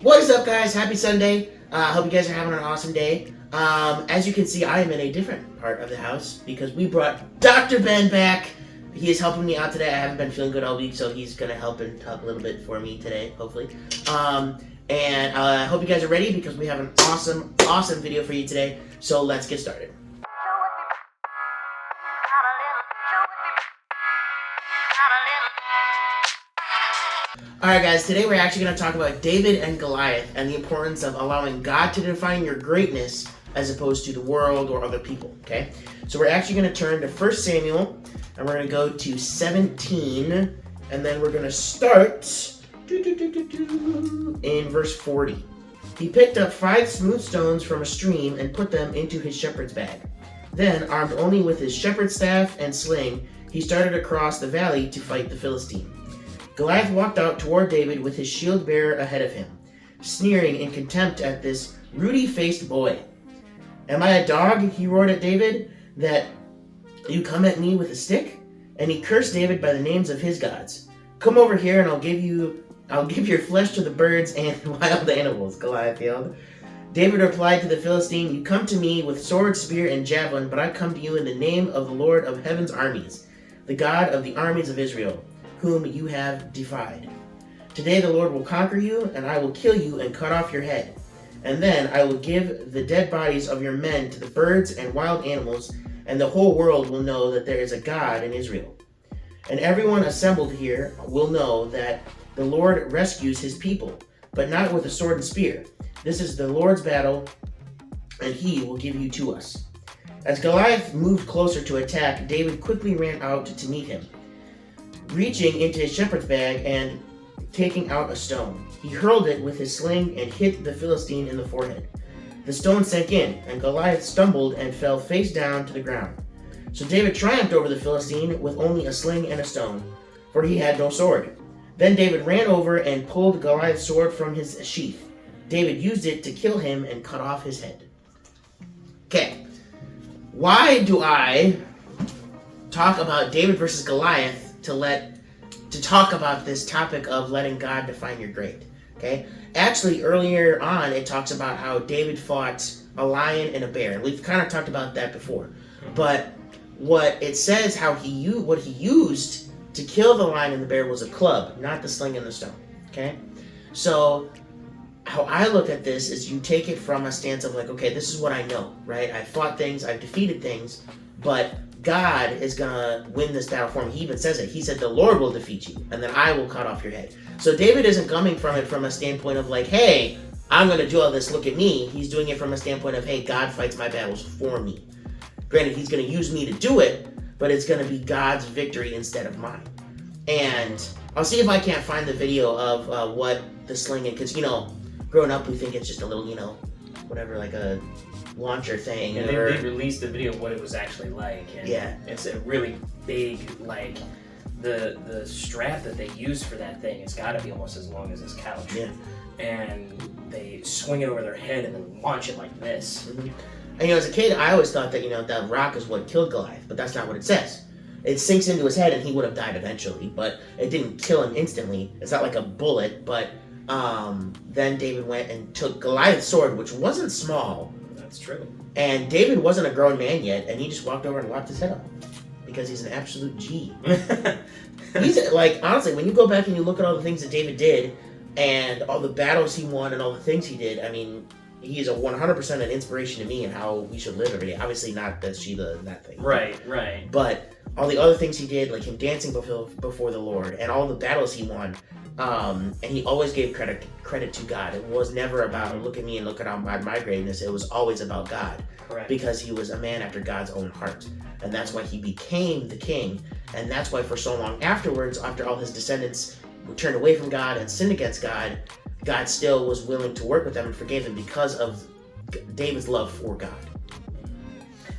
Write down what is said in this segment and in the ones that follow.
What is up, guys? Happy Sunday. Hope you guys are having an awesome day. As you can see, I am in a different part of the house because we brought Dr. Ben back. He is helping me out today. I haven't been feeling good all week, so he's going to help and talk a little bit for me today, hopefully. And I hope you guys are ready because we have an awesome video for you today. So let's get started. Alright guys, today we're actually going to talk about David and Goliath and the importance of allowing God to define your greatness as opposed to the world or other people, okay? So we're actually going to turn to 1 Samuel, and we're going to go to 17, and then we're going to start in verse 40. He picked up 5 smooth stones from a stream and put them into his shepherd's bag. Then, armed only with his shepherd's staff and sling, he started across the valley to fight the Philistine. Goliath walked out toward David with his shield bearer ahead of him, sneering in contempt at this ruddy-faced boy. "Am I a dog," he roared at David, "that you come at me with a stick?" And he cursed David by the names of his gods. "Come over here and I'll give your flesh to the birds and wild animals," Goliath yelled. David replied to the Philistine, "You come to me with sword, spear, and javelin, but I come to you in the name of the Lord of heaven's armies, the God of the armies of Israel, whom you have defied. Today the Lord will conquer you, and I will kill you and cut off your head. And then I will give the dead bodies of your men to the birds and wild animals, and the whole world will know that there is a God in Israel. And everyone assembled here will know that the Lord rescues his people, but not with a sword and spear. This is the Lord's battle, and he will give you to us." As Goliath moved closer to attack, David quickly ran out to meet him. Reaching into his shepherd's bag and taking out a stone, he hurled it with his sling and hit the Philistine in the forehead. The stone sank in, and Goliath stumbled and fell face down to the ground. So David triumphed over the Philistine with only a sling and a stone, for he had no sword. Then David ran over and pulled Goliath's sword from his sheath. David used it to kill him and cut off his head. Okay, why do I talk about David versus Goliath to talk about this topic of letting God define your great? Okay, actually earlier on it talks about how David fought a lion and a bear, and we've kind of talked about that before. But what it says, what he used to kill the lion and the bear was a club, not the sling and the stone. Okay, so how I look at this is you take it from a stance of like, okay, this is what I know, right? I fought things, I've defeated things, but God is going to win this battle for me. He even says it. He said, "The Lord will defeat you, and then I will cut off your head." So David isn't coming from it from a standpoint of like, hey, I'm going to do all this, look at me. He's doing it from a standpoint of, hey, God fights my battles for me. Granted, he's going to use me to do it, but it's going to be God's victory instead of mine. And I'll see if I can't find the video of what the sling is, because, growing up, we think it's just a little, whatever, like a launcher thing. And they released the video of what it was actually like. And yeah. It's a really big, like, the strap that they use for that thing has got to be almost as long as this couch. Yeah. And they swing it over their head and then launch it like this. Mm-hmm. And, as a kid, I always thought that, that rock is what killed Goliath, but that's not what it says. It sinks into his head and he would have died eventually, but it didn't kill him instantly. It's not like a bullet, but then David went and took Goliath's sword, which wasn't small. That's true. And David wasn't a grown man yet, and he just walked over and lopped his head off because he's an absolute G. He's like, honestly, when you go back and you look at all the things that David did and all the battles he won and all the things he did, I mean, he is a 100% an inspiration to me in how we should live every day. Obviously not the Sheba and that thing. Right. But all the other things he did, like him dancing before the Lord, and all the battles he won, and he always gave credit to God. It was never about, look at me and look at my greatness. It was always about God. Correct. Because he was a man after God's own heart. And that's why he became the king. And that's why for so long afterwards, after all his descendants turned away from God and sinned against God, God still was willing to work with them and forgave them because of David's love for God.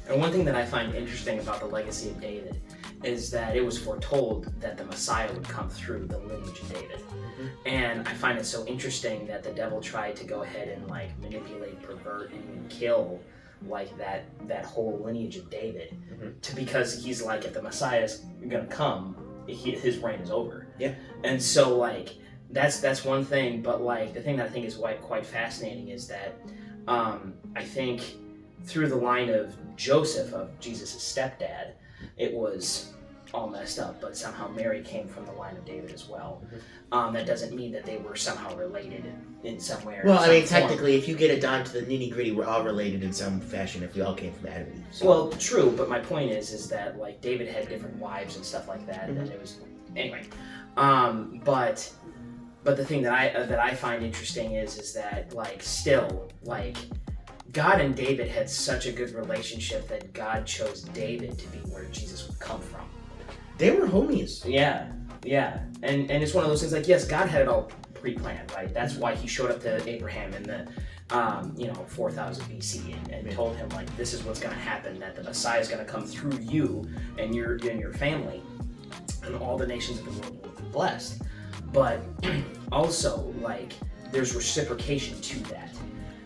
And one thing that I find interesting about the legacy of David is that it was foretold that the Messiah would come through the lineage of David. Mm-hmm. And I find it so interesting that the devil tried to go ahead and manipulate, pervert, and kill that whole lineage of David, because he's like, if the Messiah is gonna come, his reign is over. Yeah. And so that's one thing. But like the thing that I think is quite fascinating is that I think through the line of Joseph, of Jesus' stepdad, it was all messed up, but somehow Mary came from the line of David as well. That doesn't mean that they were somehow related in some way. Well, I mean, technically, if you get it down to the nitty-gritty, we're all related in some fashion if we all came from Adam and Eve. So. Well, true, but my point is that like David had different wives and stuff like that, and it was anyway. But the thing that I find interesting is that like still like God and David had such a good relationship that God chose David to be where Jesus would come from. They were homies. Yeah. And it's one of those things like, yes, God had it all pre-planned, right? That's why he showed up to Abraham in the 4000 BC and told him like, this is what's going to happen, that the Messiah is going to come through you and your family, and all the nations of the world will be blessed. But also like there's reciprocation to that.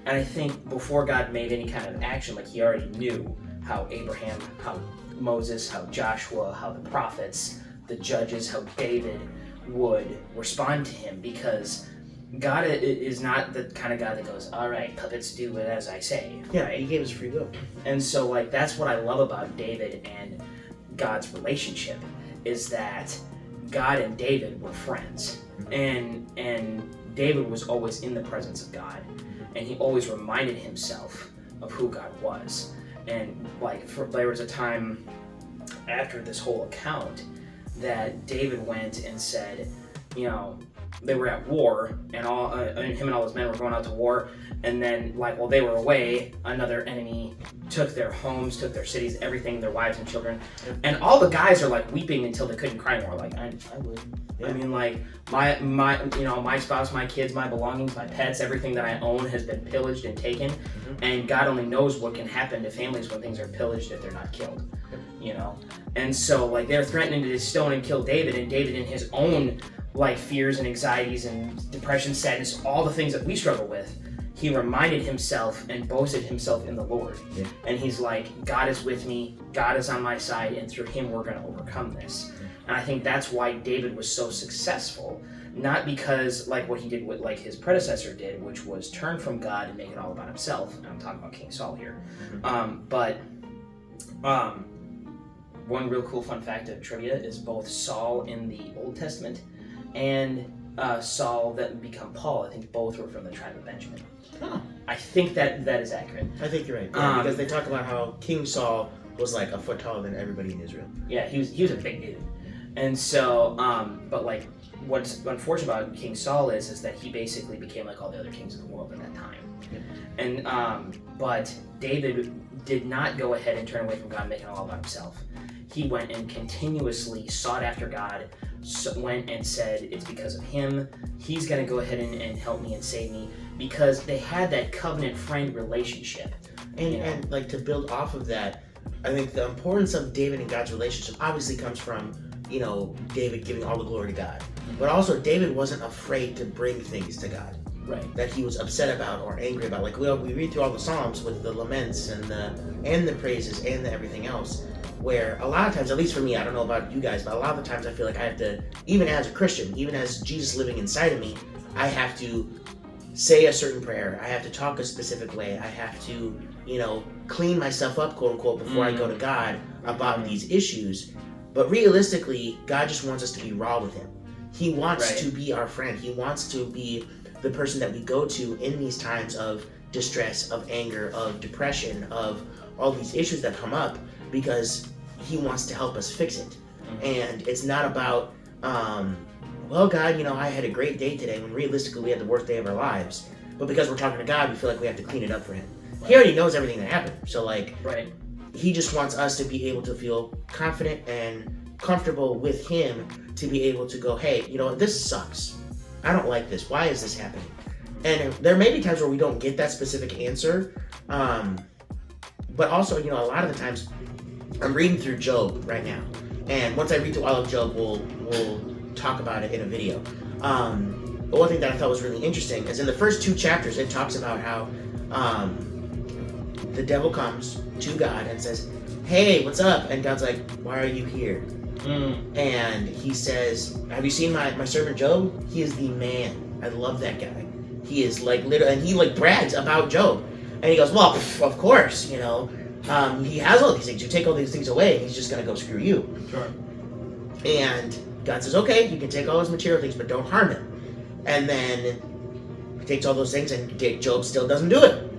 And I think before God made any kind of action, like he already knew how Abraham, how Moses, how Joshua, how the prophets, the judges, how David would respond to him, because God is not the kind of God that goes, all right, puppets, do it as I say. Yeah, right? He gave us free will. And so like that's what I love about David and God's relationship, is that God and David were friends. And David was always in the presence of God, and he always reminded himself of who God was. And like there was a time after this whole account that David went and said, they were at war, and him and all his men were going out to war, and then like while they were away, another enemy took their homes, took their cities, everything, their wives and children, and all the guys are like weeping until they couldn't cry more. Like I would. Yeah. I mean, like my spouse, my kids, my belongings, my pets, everything that I own has been pillaged and taken, and God only knows what can happen to families when things are pillaged if they're not killed. And so like they're threatening to stone and kill David, and David in his own like fears and anxieties and depression, sadness, all the things that we struggle with, he reminded himself and boasted himself in the Lord. Yeah. And he's like, God is with me, God is on my side, and through him we're going to overcome this. And I think that's why David was so successful, not because like what he did, what like his predecessor did, which was turn from God and make it all about himself. And I'm talking about King Saul here. One real cool fun fact of trivia is both Saul in the Old Testament and Saul that would become Paul, I think both were from the tribe of Benjamin. Huh. I think that is accurate. I think you're right. Yeah, because they talk about how King Saul was like a foot taller than everybody in Israel. Yeah, he was a big dude. And so, but like what's unfortunate about King Saul is that he basically became like all the other kings of the world at that time. Yeah. And but David did not go ahead and turn away from God and make it all about himself. He went and continuously sought after God, went and said, it's because of him. He's going to go ahead and help me and save me, because they had that covenant friend relationship. And like to build off of that, I think the importance of David and God's relationship obviously comes from, David giving all the glory to God. But also David wasn't afraid to bring things to God. Right. That he was upset about or angry about. Like we read through all the Psalms with the laments and the praises and the everything else, where a lot of times, at least for me, I don't know about you guys, but a lot of the times I feel like I have to, even as a Christian, even as Jesus living inside of me, I have to say a certain prayer. I have to talk a specific way. I have to, clean myself up, quote unquote, before I go to God about these issues. But realistically, God just wants us to be raw with him. He wants to be our friend. He wants to be the person that we go to in these times of distress, of anger, of depression, of all these issues that come up, because he wants to help us fix it. And it's not about, well, God, I had a great day today, when realistically we had the worst day of our lives. But because we're talking to God, we feel like we have to clean it up for him. He already knows everything that happened. So he just wants us to be able to feel confident and comfortable with him, to be able to go, hey, this sucks. I don't like this. Why is this happening? And there may be times where we don't get that specific answer. But also, a lot of the times, I'm reading through Job right now. And once I read through all of Job, we'll talk about it in a video. But one thing that I thought was really interesting is in the first 2 chapters, it talks about how the devil comes to God and says, hey, what's up? And God's like, why are you here? And he says, have you seen my servant Job? He is the man. I love that guy. He is like literally, and he like brags about Job. And he goes, well, of course, he has all these things. You take all these things away, he's just going to go screw you. Sure. And God says, okay, you can take all his material things, but don't harm him. And then he takes all those things, and Job still doesn't do it.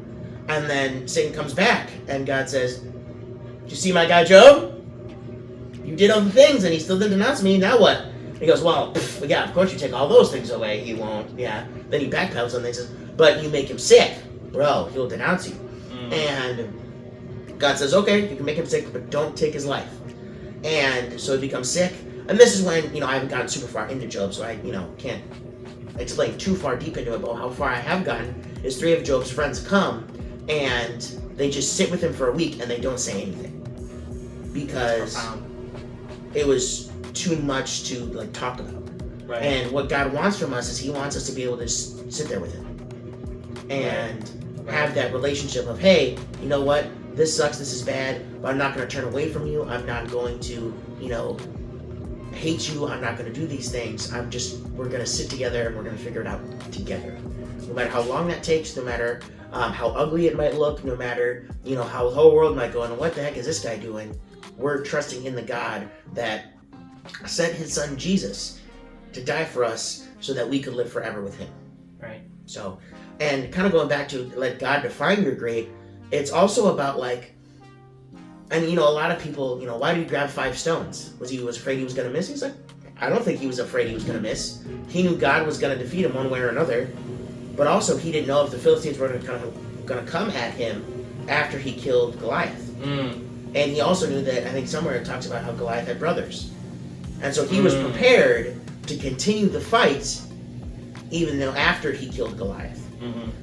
And then Satan comes back, and God says, did you see my guy Job? You did all the things, and he still didn't denounce me. Now what? He goes, well, yeah, of course you take all those things away. He won't, yeah. Then he backpedals and he says, but you make him sick. Bro, he'll denounce you. And God says, okay, you can make him sick, but don't take his life. And so he becomes sick. And this is when, I haven't gotten super far into Job, so I, can't explain too far deep into it. But how far I have gotten is 3 of Job's friends come, and they just sit with him for a week, and they don't say anything. Because it was too much to, talk about. Right. And what God wants from us is he wants us to be able to just sit there with him. And have that relationship of, hey, you know what? This sucks, this is bad, but I'm not going to turn away from you. I'm not going to, hate you. I'm not going to do these things. We're going to sit together and we're going to figure it out together. No matter how long that takes, no matter how ugly it might look, no matter, how the whole world might go, and what the heck is this guy doing? We're trusting in the God that sent his son Jesus to die for us so that we could live forever with him. Right. So, and kind of going back to let God define your great, it's also about and a lot of people, why did he grab 5 stones? Was he afraid he was going to miss? He's like, I don't think he was afraid he was going to miss. He knew God was going to defeat him one way or another, but also he didn't know if the Philistines were going to come at him after he killed Goliath. And he also knew that, I think somewhere it talks about how Goliath had brothers. And so he was prepared to continue the fight even though after he killed Goliath.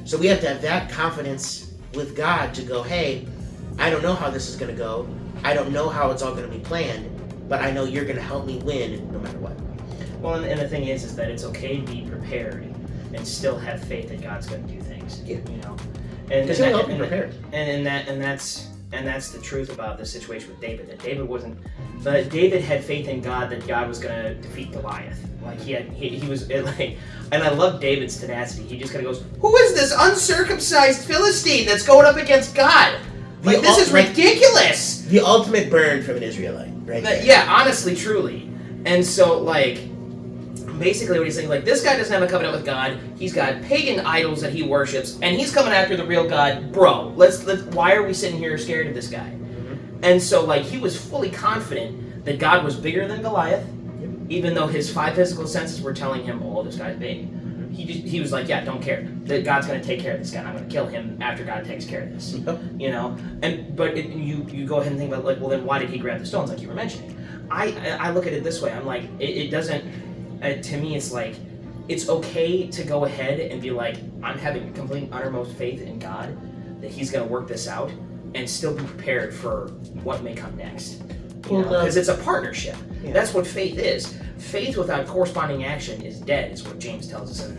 So we have to have that confidence with God to go, hey, I don't know how this is going to go. I don't know how it's all going to be planned, but I know you're going to help me win no matter what. Well, and the thing is that it's okay to be prepared and still have faith that God's going to do things. Yeah. And because he'll help you prepared. And that's the truth about the situation with David. That David had faith in God that God was going to defeat Goliath. He was and I love David's tenacity. He just kind of goes, "Who is this uncircumcised Philistine that's going up against God? This is ridiculous." The ultimate burn from an Israelite, right? Yeah, honestly, truly. And so, basically what he's saying, this guy doesn't have a covenant with God. He's got pagan idols that he worships, and he's coming after the real God. Bro, why are we sitting here scared of this guy? And so, he was fully confident that God was bigger than Goliath, even though his 5 physical senses were telling him, oh, this guy's big. He was like, yeah, don't care. That God's going to take care of this guy. I'm going to kill him after God takes care of this. But you go ahead and think about, well, then why did he grab the stones, like you were mentioning? I look at it this way. I'm like, it doesn't... to me, it's it's okay to go ahead and be like, I'm having complete uttermost faith in God that he's going to work this out and still be prepared for what may come next. Because it's a partnership. Yeah. That's what faith is. Faith without corresponding action is dead, is what James tells us in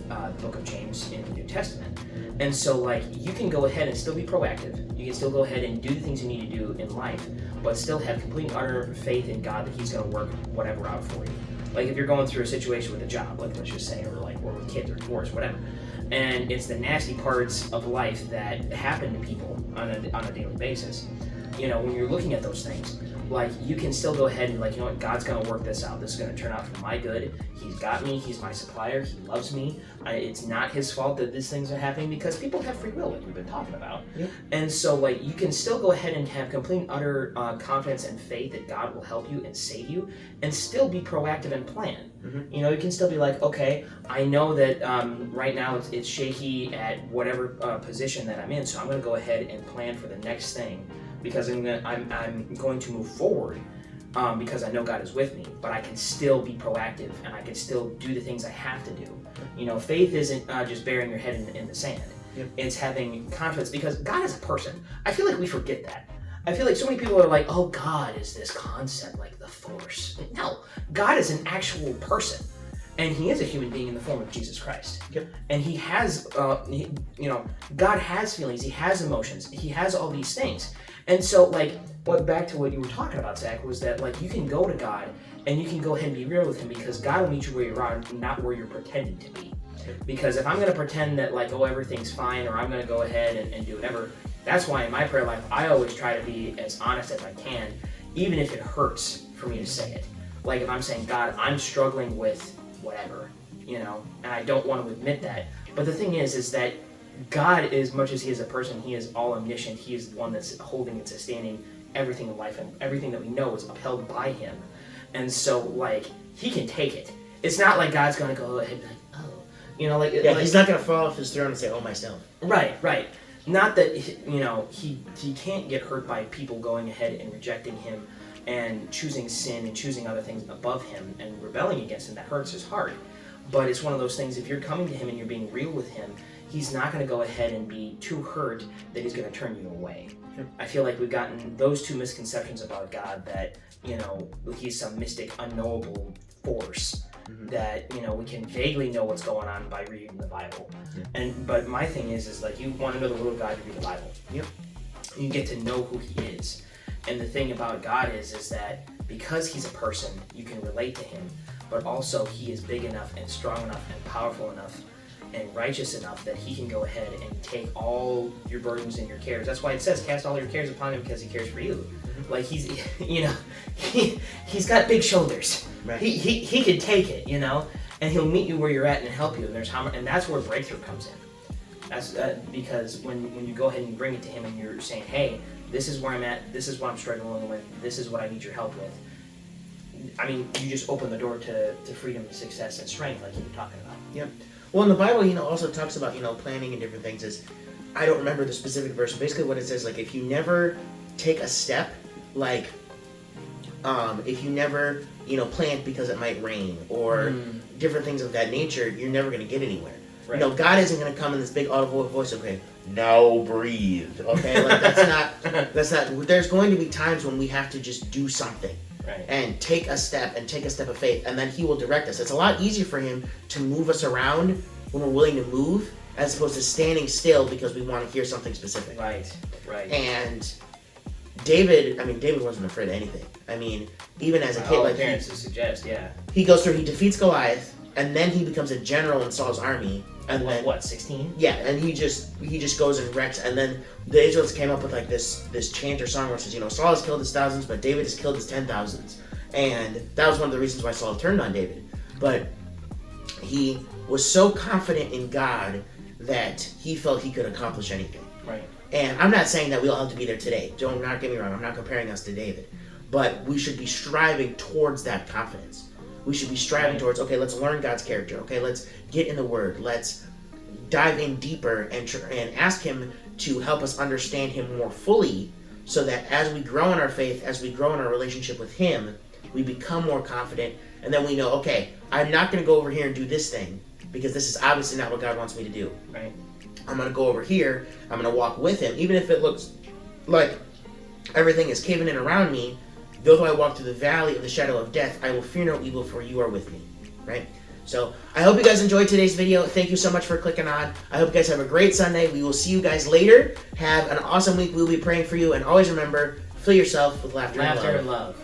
the book of James in the New Testament. And so, you can go ahead and still be proactive. You can still go ahead and do the things you need to do in life, but still have complete and utter faith in God that he's going to work whatever out for you. If you're going through a situation with a job, let's just say, or with kids or divorce, whatever, and it's the nasty parts of life that happen to people on a daily basis. When you're looking at those things, you can still go ahead and you know what, God's going to work this out. This is going to turn out for my good. He's got me. He's my supplier. He loves me. It's not his fault that these things are happening because people have free will, like we've been talking about. Yep. And so, you can still go ahead and have complete and utter confidence and faith that God will help you and save you and still be proactive and plan. Mm-hmm. You can still be like, okay, I know that right now it's shaky at whatever position that I'm in, so I'm going to go ahead and plan for the next thing. Because I'm going to move forward because I know God is with me, but I can still be proactive and I can still do the things I have to do. Faith isn't just burying your head in the sand. Yep. It's having confidence because God is a person. I feel like we forget that. I feel like so many people are like, oh, God is this concept like the Force. No, God is an actual person. And he is a human being in the form of Jesus Christ. Yep. And he has, God has feelings. He has emotions. He has all these things. And so, like, back to what you were talking about, Zach, was that, like, you can go to God and you can go ahead and be real with him because God will meet you where you are, not where you're pretending to be. Because if I'm going to pretend that, like, everything's fine, or I'm going to go ahead and do whatever, that's why in my prayer life, I always try to be as honest as I can, even if it hurts for me to say it. Like, if I'm saying, God, I'm struggling with whatever, and I don't want to admit that. But the thing is that God, as much as he is a person, he is all omniscient. He is the one that's holding and sustaining everything in life, and everything that we know is upheld by him. And so, like, he can take it. It's not like God's going to go ahead and be like, oh, he's not going to fall off his throne and say, oh, myself. Right. Not that, he can't get hurt by people going ahead and rejecting him and choosing sin and choosing other things above him and rebelling against him. That hurts his heart. But it's one of those things, if you're coming to him and you're being real with him, he's not going to go ahead and be too hurt that he's going to turn you away. Yep. I feel like we've gotten those two misconceptions about God, that, he's some mystic, unknowable force. Mm-hmm. That, we can vaguely know what's going on by reading the Bible. Yeah. But my thing is like, you want to know the will of God, you read the Bible. Yep. You get to know who he is. And the thing about God is that because he's a person, you can relate to him, but also he is big enough and strong enough and powerful enough and righteous enough that he can go ahead and take all your burdens and your cares. That's why it says, cast all your cares upon him because he cares for you. Mm-hmm. Like, he's got big shoulders. Right. He can take it, and he'll meet you where you're at and help you. And that's where breakthrough comes in. That's because when you go ahead and bring it to him and you're saying, hey, this is where I'm at, this is what I'm struggling with, this is what I need your help with. I mean, you just open the door to freedom and success and strength, like you were talking about. Yep. Well, in the Bible, also talks about, planning and different things. I don't remember the specific verse. Basically what it says, like, if you never take a step, like, if you never, plant because it might rain, or different things of that nature, you're never going to get anywhere. Right. God isn't going to come in this big audible voice, okay, now breathe, okay? Like, that's not, there's going to be times when we have to just do something. Right. And take a step of faith, and then he will direct us. It's a lot easier for him to move us around when we're willing to move, as opposed to standing still because we want to hear something specific. Right. And David wasn't afraid of anything. I mean, even as a kid, like, appearances suggest, yeah. He goes through, he defeats Goliath, and then he becomes a general in Saul's army. And then, 16? Yeah, and he just goes and wrecks. And then the Israelites came up with, like, this chant or song where it says, Saul has killed his thousands, but David has killed his 10,000s. And that was one of the reasons why Saul turned on David. But he was so confident in God that he felt he could accomplish anything. Right. And I'm not saying that we all have to be there today. Don't not get me wrong. I'm not comparing us to David. But we should be striving towards that confidence. We should be striving towards, okay, let's learn God's character. Okay, let's get in the Word. Let's dive in deeper and ask him to help us understand him more fully, so that as we grow in our faith, as we grow in our relationship with him, we become more confident, and then we know, okay, I'm not going to go over here and do this thing because this is obviously not what God wants me to do. Right. I'm going to go over here. I'm going to walk with him, even if it looks like everything is caving in around me. Though I walk through the valley of the shadow of death, I will fear no evil, for you are with me. Right? So I hope you guys enjoyed today's video. Thank you so much for clicking on. I hope you guys have a great Sunday. We will see you guys later. Have an awesome week. We'll be praying for you. And always remember, fill yourself with laughter and love.